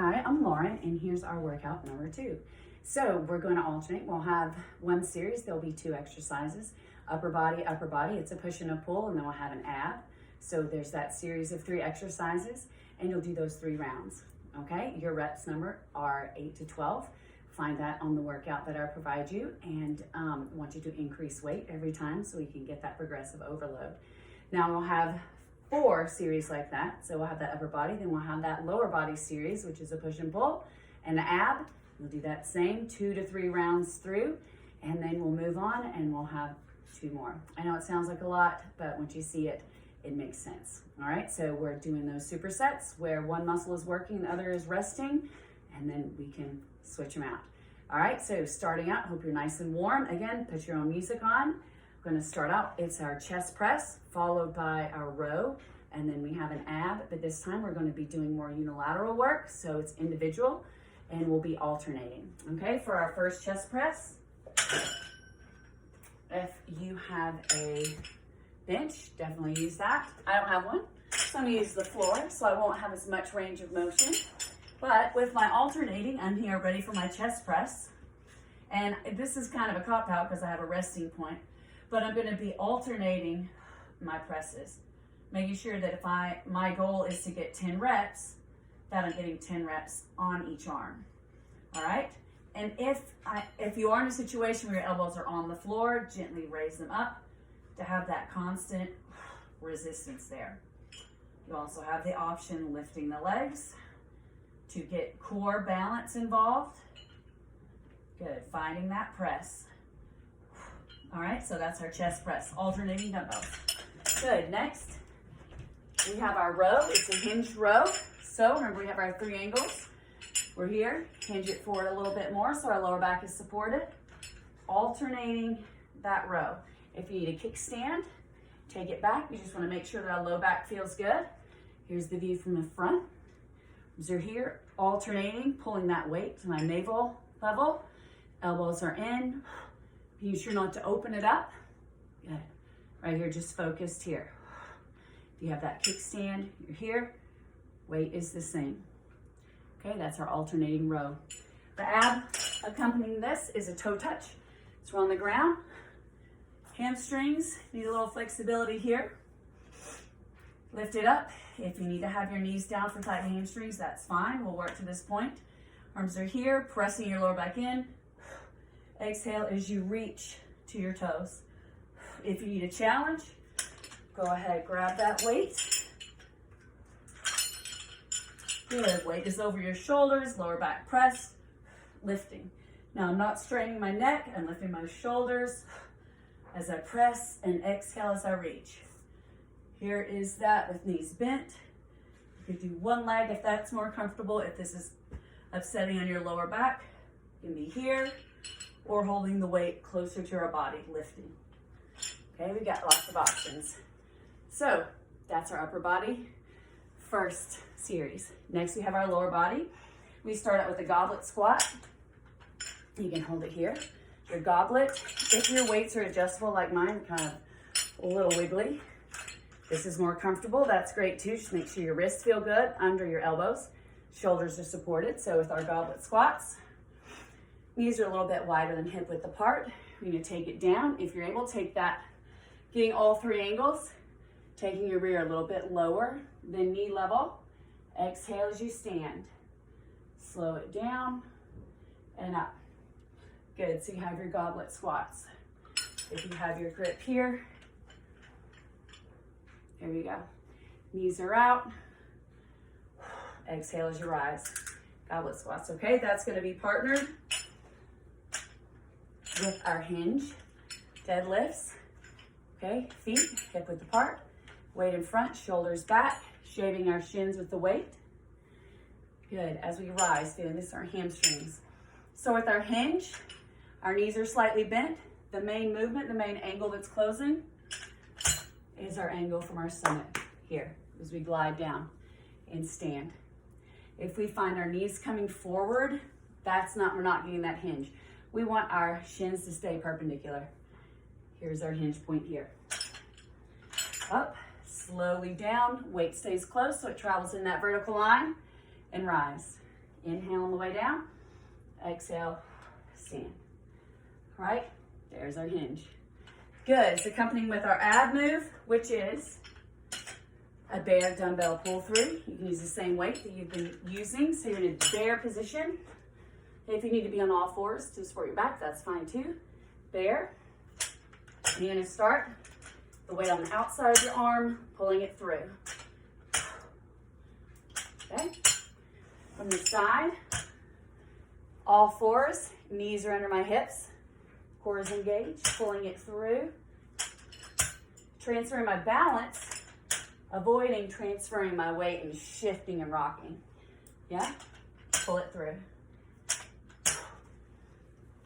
Hi, I'm Lauren, and here's our workout number 2. So we're going to alternate. We'll have one series. There'll be 2 exercises. Upper body. It's a push and a pull, and then we'll have an ab. So there's that series of 3 exercises, and you'll do those 3 rounds. Okay, your reps number are 8 to 12. Find that on the workout that I provide you, and I want you to increase weight every time so we can get that progressive overload. Now we'll have 4 series like that. So we'll have that upper body, then we'll have that lower body series, which is a push and pull, and the ab. We'll do that same 2 to 3 rounds through, and then we'll move on and we'll have 2 more. I know it sounds like a lot, but once you see it, it makes sense. All right, so we're doing those supersets where one muscle is working, the other is resting, and then we can switch them out. All right, so starting out, hope you're nice and warm. Again, put your own music on. We're going to start out, it's our chest press, followed by our row, and then we have an ab, but this time we're going to be doing more unilateral work, so it's individual, and we'll be alternating. Okay, for our first chest press, if you have a bench, definitely use that. I don't have one, so I'm going to use the floor, so I won't have as much range of motion. But with my alternating, I'm here ready for my chest press, and this is kind of a cop-out because I have a resting point. But I'm going to be alternating my presses, making sure that if my goal is to get 10 reps, that I'm getting 10 reps on each arm. All right. And if you are in a situation where your elbows are on the floor, gently raise them up to have that constant resistance there. You also have the option lifting the legs to get core balance involved. Good. Finding that press. All right, so that's our chest press, alternating dumbbells. Good, next, we have our row. It's a hinged row. So remember, we have our 3 angles. We're here, hinge it forward a little bit more so our lower back is supported. Alternating that row. If you need a kickstand, take it back. You just wanna make sure that our low back feels good. Here's the view from the front. So here, alternating, pulling that weight to my navel level. Elbows are in. Be sure not to open it up. Good. Right here, just focused here. If you have that kickstand, you're here. Weight is the same. Okay, that's our alternating row. The ab accompanying this is a toe touch. So we're on the ground. Hamstrings, need a little flexibility here. Lift it up. If you need to have your knees down for tight hamstrings, that's fine. We'll work to this point. Arms are here, pressing your lower back in. Exhale as you reach to your toes. If you need a challenge, go ahead, grab that weight. Good, weight is over your shoulders, lower back press, lifting. Now I'm not straining my neck, I'm lifting my shoulders as I press and exhale as I reach. Here is that with knees bent. You could do one leg if that's more comfortable. If this is upsetting on your lower back, you can be here, or holding the weight closer to our body, lifting. Okay, we got lots of options. So that's our upper body first series. Next we have our lower body. We start out with a goblet squat. You can hold it here. Your goblet, if your weights are adjustable like mine, kind of a little wiggly. This is more comfortable, that's great too. Just make sure your wrists feel good under your elbows. Shoulders are supported. So with our goblet squats, knees are a little bit wider than hip width apart. You're gonna take it down. If you're able, take that, getting all 3 angles, taking your rear a little bit lower than knee level. Exhale as you stand. Slow it down and up. Good, so you have your goblet squats. If you have your grip here, there you go. Knees are out. Exhale as you rise. Goblet squats, okay? That's gonna be partnered with our hinge deadlifts. Okay, feet hip width apart, weight in front, shoulders back, shaving our shins with the weight. Good, as we rise, doing this our hamstrings. So with our hinge, our knees are slightly bent. The main movement, the main angle that's closing is our angle from our stomach here as we glide down and stand. If we find our knees coming forward, we're not getting that hinge. We want our shins to stay perpendicular. Here's our hinge point here. Up, slowly down, weight stays close so it travels in that vertical line, and rise. Inhale on the way down. Exhale, stand. All right, there's our hinge. Good, it's accompanying with our ab move, which is a bear dumbbell pull through. You can use the same weight that you've been using. So you're in a bear position. If you need to be on all fours to support your back, that's fine too. Bear. You're gonna start the weight on the outside of your arm, pulling it through. Okay, from the side, all fours, knees are under my hips, core is engaged, pulling it through. Transferring my balance, avoiding transferring my weight and shifting and rocking. Yeah, pull it through.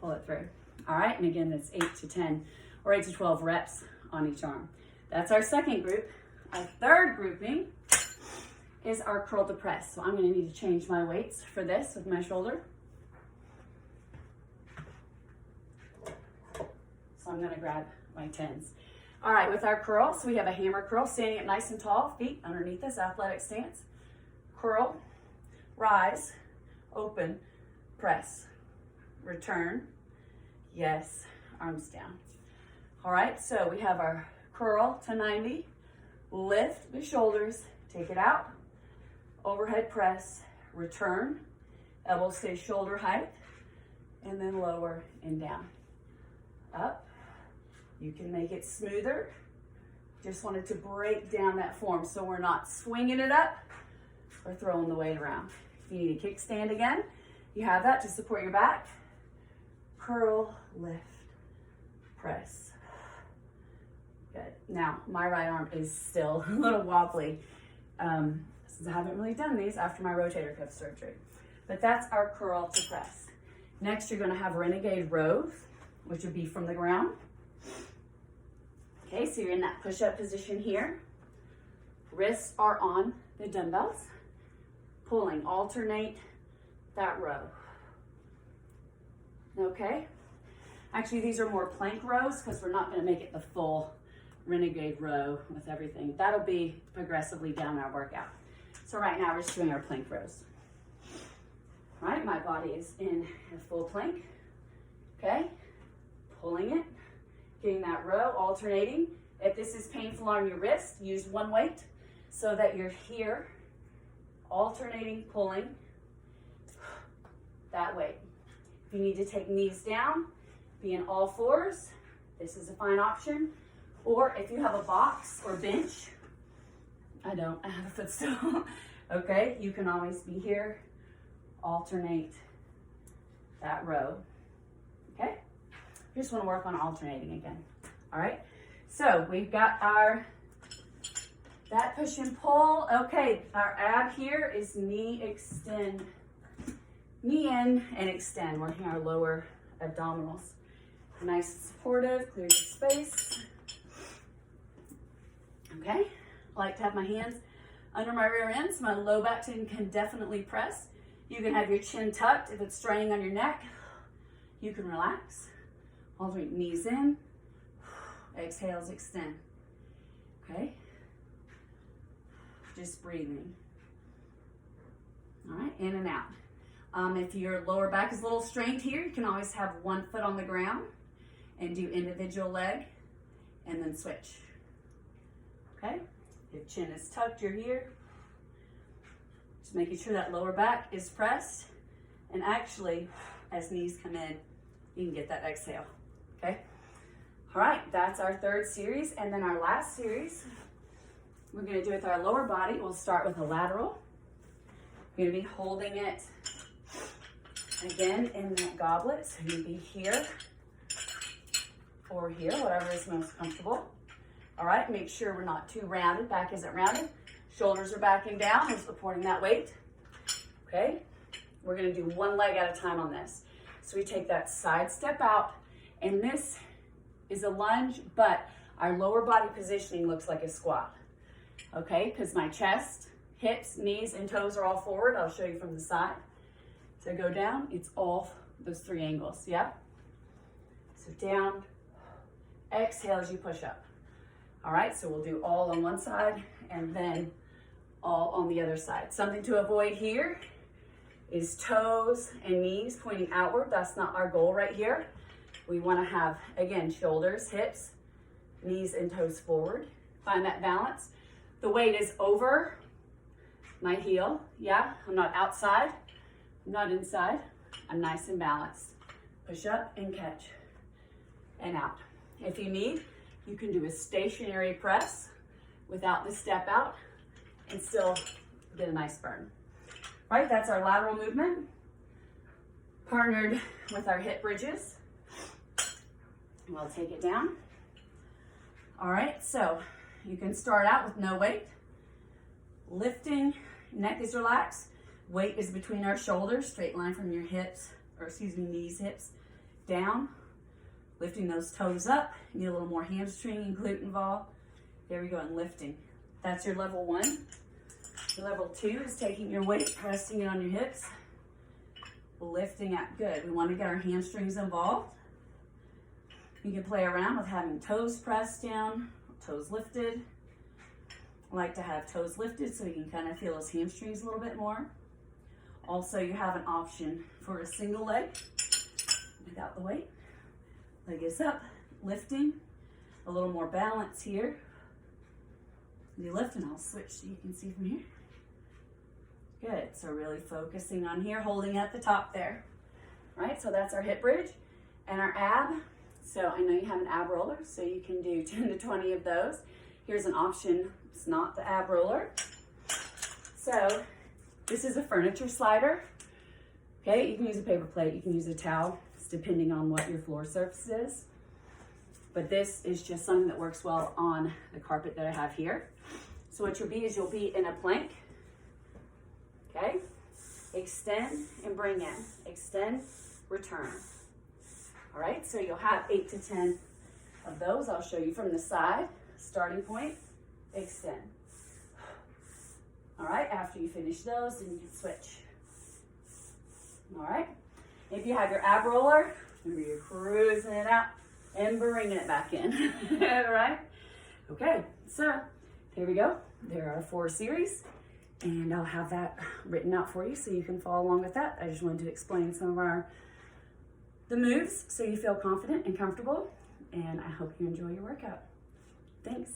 Pull it through. All right, and again, that's 8 to 10 or 8 to 12 reps on each arm. That's our second group. Our third grouping is our curl to press. So I'm going to need to change my weights for this with my shoulder. So I'm going to grab my 10s. All right, with our curl, so we have a hammer curl, standing up nice and tall, feet underneath us, athletic stance. Curl, rise, open, press, return, yes, arms down. All right, so we have our curl to 90, lift the shoulders, take it out, overhead press, return, elbows stay shoulder height, and then lower and down. Up, you can make it smoother. Just wanted to break down that form so we're not swinging it up or throwing the weight around. If you need a kickstand again, you have that to support your back. Curl, lift, press. Good. Now, my right arm is still a little wobbly since I haven't really done these after my rotator cuff surgery. But that's our curl to press. Next, you're going to have renegade rows, which would be from the ground. Okay, so you're in that push-up position here. Wrists are on the dumbbells. Pulling, alternate that row. Okay? Actually, these are more plank rows because we're not going to make it the full renegade row with everything. That'll be progressively down our workout. So right now we're just doing our plank rows. All right, my body is in a full plank. Okay, pulling it, getting that row, alternating. If this is painful on your wrist, use one weight so that you're here, alternating, pulling that weight. If you need to take knees down, be in all fours, this is a fine option. Or if you have a box or bench, I don't, I have a footstool, okay, you can always be here, alternate that row, okay? Just want to work on alternating again, all right? So we've got that push and pull. Okay, our ab here is knee extend, knee in and extend, working our lower abdominals. Nice and supportive, clear your space. Okay, I like to have my hands under my rear end so my low back can definitely press. You can have your chin tucked. If it's straining on your neck, you can relax. Alternate knees in, exhales, extend. Okay, just breathing. All right, in and out. If your lower back is a little strained here, you can always have one foot on the ground and do individual leg and then switch. Okay, if chin is tucked, you're here. Just making sure that lower back is pressed. And actually, as knees come in, you can get that exhale, okay? All right, that's our third series. And then our last series, we're gonna do with our lower body. We'll start with a lateral. You're gonna be holding it, again, in that goblet. So you can be here or here, whatever is most comfortable. All right, make sure we're not too rounded. Back isn't rounded. Shoulders are backing down. We're supporting that weight. Okay, we're gonna do one leg at a time on this. So we take that side step out, and this is a lunge, but our lower body positioning looks like a squat. Okay, because my chest, hips, knees, and toes are all forward. I'll show you from the side. So go down, it's all those three angles, yeah? So down, exhale as you push up. All right, so we'll do all on one side and then all on the other side. Something to avoid here is toes and knees pointing outward. That's not our goal right here. We want to have, again, shoulders, hips, knees and toes forward. Find that balance. The weight is over my heel. Yeah, I'm not outside, I'm not inside. I'm nice and balanced. Push up and catch and out. If you need, you can do a stationary press without the step out and still get a nice burn. Right, that's our lateral movement, partnered with our hip bridges. We'll take it down. All right, so you can start out with no weight. Lifting, neck is relaxed. Weight is between our shoulders, straight line from your hips, or excuse me, knees, hips, down. Lifting those toes up. You need a little more hamstring and glute involved. There we go, and lifting. That's your level 1. Your level 2 is taking your weight, resting it on your hips, lifting up. Good. We want to get our hamstrings involved. You can play around with having toes pressed down, toes lifted. I like to have toes lifted so you can kind of feel those hamstrings a little bit more. Also, you have an option for a single leg without the weight. Leg is up, lifting. A little more balance here. You lift and I'll switch so you can see from here. Good, so really focusing on here, holding at the top there. All right, so that's our hip bridge and our ab. So I know you have an ab roller, so you can do 10 to 20 of those. Here's an option, it's not the ab roller. So this is a furniture slider. Okay, you can use a paper plate, you can use a towel, it's depending on what your floor surface is. But this is just something that works well on the carpet that I have here. So what you'll be is you'll be in a plank. Okay, extend and bring in, extend, return. All right, so you'll have 8 to 10 of those. I'll show you from the side. Starting point, extend. All right, after you finish those, then you can switch. All right, if you have your ab roller, remember you're cruising it out and bringing it back in. All right, okay, so here we go. There are 4 series. And I'll have that written out for you so you can follow along with that. I just wanted to explain some of the moves so you feel confident and comfortable. And I hope you enjoy your workout. Thanks.